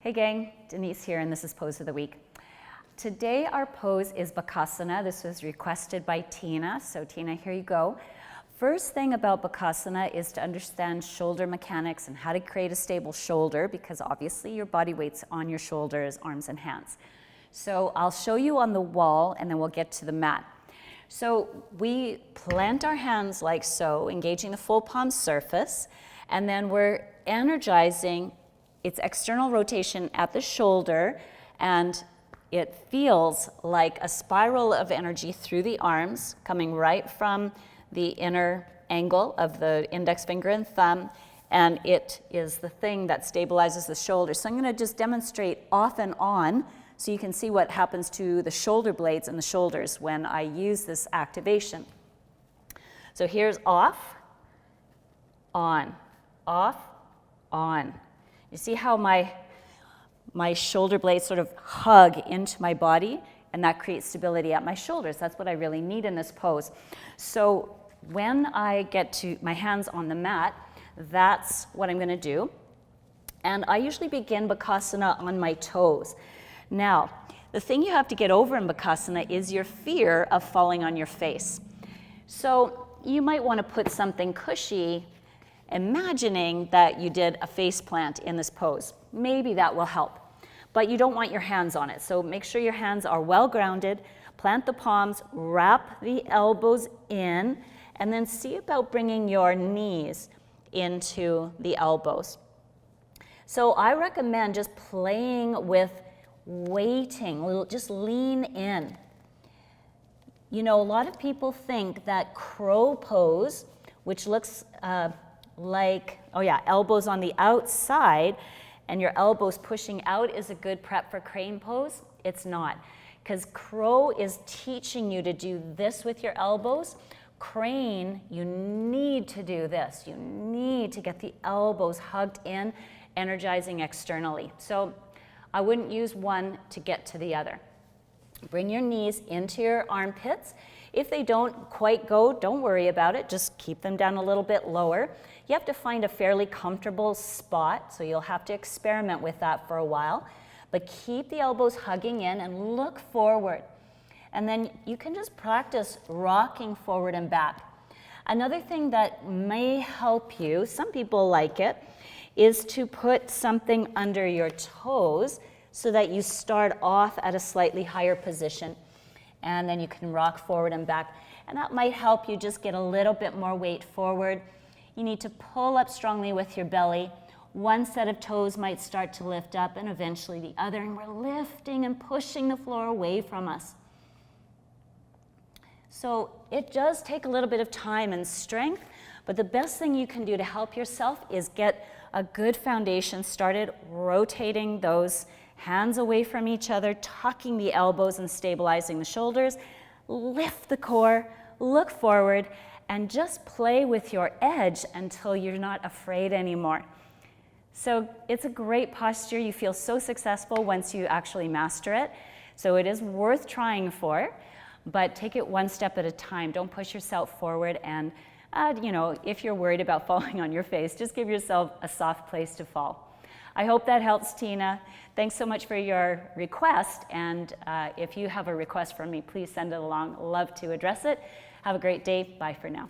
Hey gang, Denise here, and this is Pose of the Week. Today our pose is Bakasana. This was requested by Tina, so Tina, here you go. First thing about Bakasana is to understand shoulder mechanics and how to create a stable shoulder, because obviously your body weight's on your shoulders, arms and hands. So I'll show you on the wall and then we'll get to the mat. So we plant our hands like so, engaging the full palm surface, and then we're energizing its external rotation at the shoulder, and it feels like a spiral of energy through the arms coming right from the inner angle of the index finger and thumb, and it is the thing that stabilizes the shoulder. So I'm going to just demonstrate off and on so you can see what happens to the shoulder blades and the shoulders when I use this activation. So here's off, on, off, on. You see how my shoulder blades sort of hug into my body, and that creates stability at my shoulders. That's what I really need in this pose. So when I get to my hands on the mat, that's what I'm going to do. And I usually begin Bakasana on my toes. Now, the thing you have to get over in Bakasana is your fear of falling on your face. So you might want to put something cushy, imagining that you did a face plant in this pose. Maybe that will help. But you don't want your hands on it. So make sure your hands are well grounded. Plant the palms, wrap the elbows in, and then see about bringing your knees into the elbows. So I recommend just playing with weighting, just lean in. You know, a lot of people think that crow pose, which looks like, elbows on the outside and your elbows pushing out is a good prep for crane pose. It's not, because crow is teaching you to do this with your elbows. Crane, you need to do this. You need to get the elbows hugged in, energizing externally. So I wouldn't use one to get to the other. Bring your knees into your armpits. If they don't quite go, don't worry about it. Just keep them down a little bit lower. You have to find a fairly comfortable spot, so you'll have to experiment with that for a while. But keep the elbows hugging in and look forward. And then you can just practice rocking forward and back. Another thing that may help you, some people like it, is to put something under your toes so that you start off at a slightly higher position. And then you can rock forward and back. And that might help you just get a little bit more weight forward. You need to pull up strongly with your belly. One set of toes might start to lift up and eventually the other. And we're lifting and pushing the floor away from us. So it does take a little bit of time and strength, but the best thing you can do to help yourself is get a good foundation started, rotating those hands away from each other, tucking the elbows and stabilizing the shoulders. Lift the core, look forward, and just play with your edge until you're not afraid anymore. So it's a great posture. You feel so successful once you actually master it. So it is worth trying for, but take it one step at a time. Don't push yourself forward, and if you're worried about falling on your face, just give yourself a soft place to fall. I hope that helps, Tina. Thanks so much for your request, and if you have a request from me, please send it along. Love to address it. Have a great day. Bye for now.